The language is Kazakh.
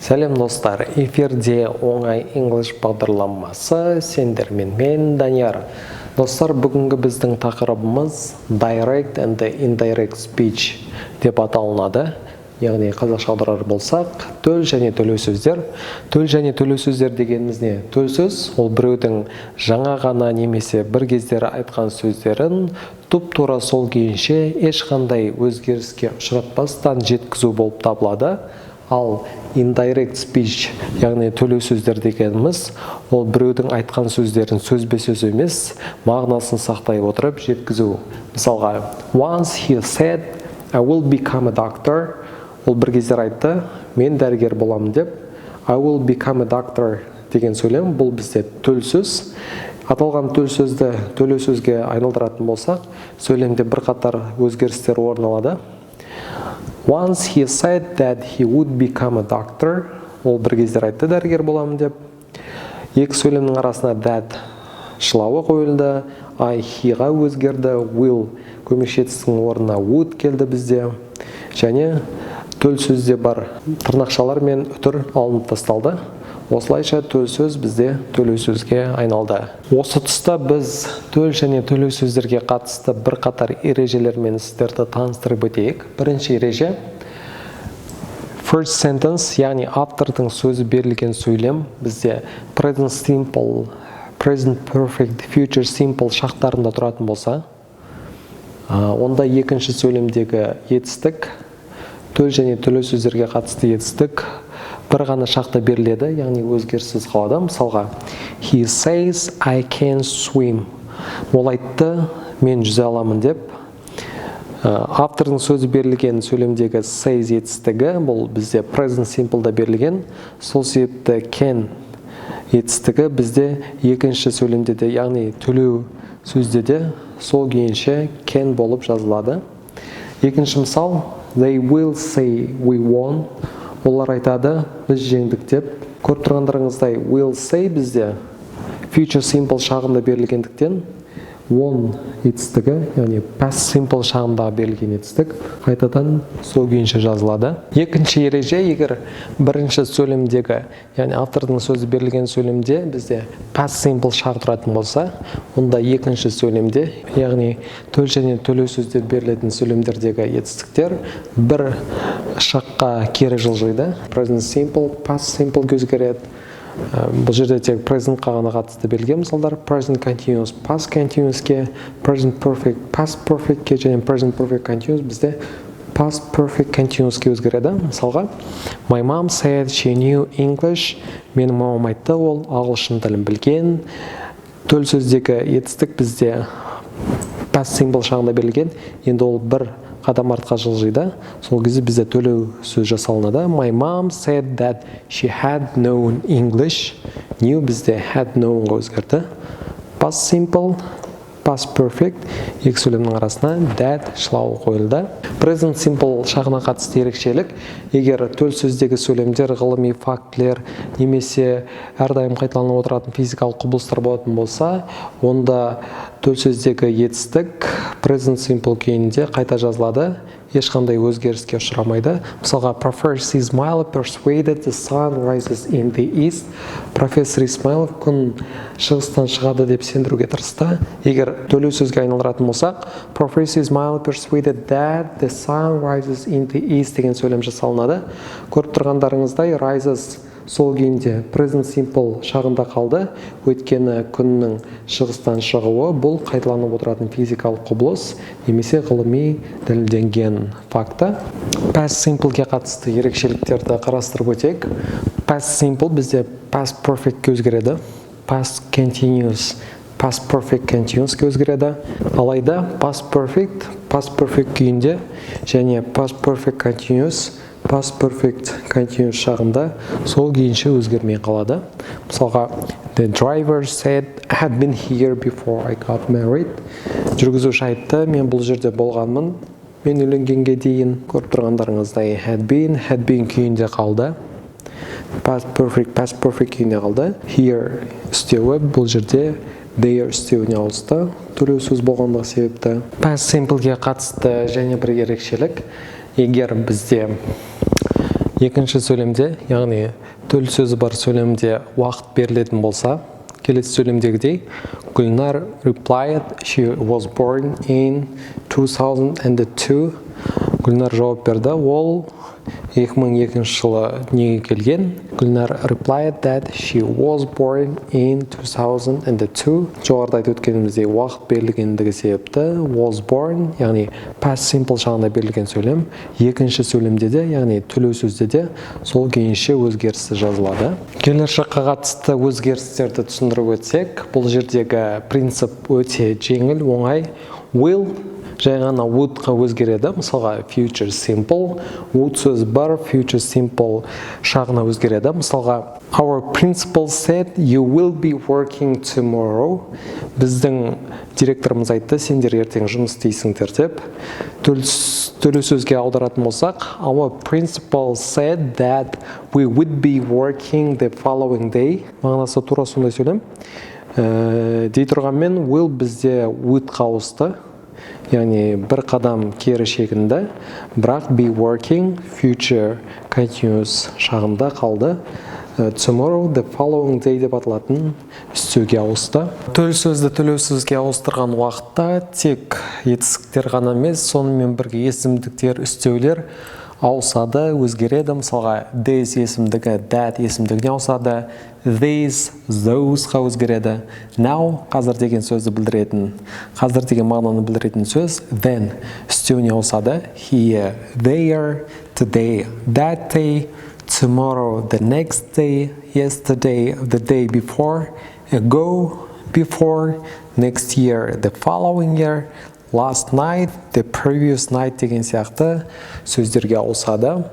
Сәлем достар, эфирде оңай English бағдарламасы, сендермен мен Данияр. Достар, бүгінгі біздің тақырыбымыз Direct and Indirect Speech деп аталынады. Яғни қазақша аударар болсақ, төл және төлеу сөздер. Төл және төлеу сөздер дегеніміз не? Төл сөз ол біреудің жаңа ғана немесе бір кездері айтқан сөздерін туп-тура сол күйінше ешқандай өзгеріске ұшыратпастан жеткізу болып табылады. Ал indirect speech, яғни төлеу сөздер дегеніміз, ол біреудің айтқан сөздерін сөзбе-сөз емес, мағынасын сақтай отырып жеткізу. Мысалға, once he said, I will become a doctor. Ол бір кездер айтты, мен дәрігер боламын деп. I will become a doctor деген сөйлем, бұл бізде төл сөз. Аталған төл сөзді төлеу сөзге айналдыратын болсақ, сөйлемде бірқатар өзгерістер орын алады. Once he said that he would become a doctor. Ол бір кездер айтты, дәрігер боламын деп. Екі сөйлемнің арасына that шылауы қойылды, I he-ға өзгерді, will көмекші орнына would келді бізде. Және төл сөзде бар тырнақшалар мен үтір алынып тасталды. Осылайша төл сөз бізде төлеу сөзге айналды. Осы тұста біз төл және төлеу сөздерге қатысты бірқатар ережелермен сіздерді таныстырып өтейік. Бірінші ереже first sentence, яғни автордың сөзі берілген сөйлем бізде present simple, present perfect, future simple шақтарында тұратын болса, онда екінші сөйлемдегі етістік төл және төлеу сөздерге қатысты етістік бір ғана шақта беріледі, яғни өзгеріссіз қалады. Мысалға, he says I can swim. Ол айтты, мен жүзе аламын деп. Автордың сөзі берілген сөйлемдегі says етістігі, бұл бізде present simple'да берілген. Сол себепті can етістігі бізде екінші сөйлемде де, яғни төлеу сөзде де сол күйінше can болып жазылады. Екінші мысал, they will say we won. Олар айтады, біз жеңдік деп. Көріп тұрғандарыңыздай will say бізде future simple шағында берілгендіктен won етістігі, яғни past simple шағында берілген етістік қайтадан сол күйінше жазылады. Екінші ереже, егер бірінші сөйлемдегі, яғни автордың сөзі берілген сөйлемде бізде past simple шағы тұратын болса, онда екінші сөйлемде, яғни төл және төлеу сөздер берілетін сөйлемдердегі етістіктер бір шаққа кері жылжиды. Present simple, past simple өзгереді. Бұл жерде тек present қағана қатысты берілген мысалдар. Present continuous, past continuousке, present perfect, past perfectке және present perfect continuous бізде past perfect continuousке өзгереді. Мысалға, my mom said she knew English. Менің мамам айтты, ол ағылшын тілін білген. Төл сөздегі етістік бізде past simple шағында берілген. Енді ол бір қадам артқа жылжиды. Сол кезде бізде төлеу сөз жасалынады. My mom said that she had known English. Knew бізде had known-ға өзгерді. Past simple, past perfect, екі сөйлемнің арасына that шылауы қойылды. Present simple шағына қатысты ерекшелік, егер төл сөздегі сөйлемдер, ғылыми фактілер немесе әрдайым қайталанып отыратын физикалық құбылыстар болатын болса, онда төл сөздегі етістік present simple күйінде қайта жазылады, ешқандай өзгеріске ұшырамайды. Мысалға, Professor Ismailov persuaded the sun rises in the east. Профессор Исмайлов күн шығыстан шығады деп сендіруге тырысты. Егер төлеу сөзге айналдыратын болсақ, Professor Ismailov persuaded that the sun rises in the east деген сөйлем жасалынады. Көріп тұрғандарыңыздай rises сол күйінде present simple шағында қалды, өйткені күннің шығыстан шығуы бұл қайталанып отыратын физикалық құбылыс немесе ғылыми дәлелденген факті. Past simpleге қатысты ерекшеліктерді қарастырып өтейік. Past simple бізде past perfectке өзгереді, past continuous, past perfect continuousке өзгереді. Алайда past perfect күйінде және past perfect continuous, past perfect continuous шағында сол күйінше өзгермей қалады. Мысалға, the driver said I had been here before I got married. Жүргізуші айтты, мен бұл жерде болғанмын, мен үйленгенге дейін. Көріп тұрғандарыңыздай had been күйінде қалды. Past perfect күйінде қалды. Here үстеуі бұл жерде there үстеуіне ауысты. Төлеу сөз болғандығы себепті. Past simpleге қатысты және бір ерекшелік, егер бізде Екінші сөйлемде, яғни төл сөзі бар сөйлемде уақыт берілетін болса, келесі сөйлемдегідей, Гүлнар replied, she was born in 2002. Гүлнар жауап берді, ол 2002 жылы дүниеге келген. Гүлнар replied that she was born in 2002. Жоғарыда айтып өткеніміздей уақыт берілгендігі себепті was born, яғни past simple шағында берілген сөйлем. Екінші сөйлемде де, яғни төлеу сөзде де сол күйінше өзгерісі жазылады. Келер шаққа қатысты өзгерістерді түсіндіріп өтсек, бұл жердегі принцип өте жеңіл, оңай. Will жай ғана would-ға өзгереді. Мысалға future simple, would сөз бар, future simple шағына өзгереді. Мысалға our principal said you will be working tomorrow. Біздің директорымыз айтты, сендер ертең жұмыс істейсіңдер деп. Төлеу сөзге аударатын болсақ, our principal said that we would be working the following day. Мағынасы тура сондай сөйлем. Дей тұрғанмен will бізде would-ға ауысты. Яғни бір қадам кері шегінді, бірақ be working, future continuous шағында қалды. Tomorrow, the following day деп аталатын үстеуге ауысты. Төл сөзді төлеу сөзге ауыстырған уақытта тек етістіктер ғана емес, сонымен бірге есімдіктер, үстеулер ауысады, өзгереді. Мысалға this есімдігі that есімдігіне ауысады, these, those-ға өзгереді. Now қазір деген сөзді білдіретін, қазір деген мағынаны білдіретін сөз then үстеуіне ауысады. Here, there, today, that day, tomorrow, the next day, yesterday, the day before, ago, before, next year, the following year, last night, the previous night деген сияқты сөздерге ауысады.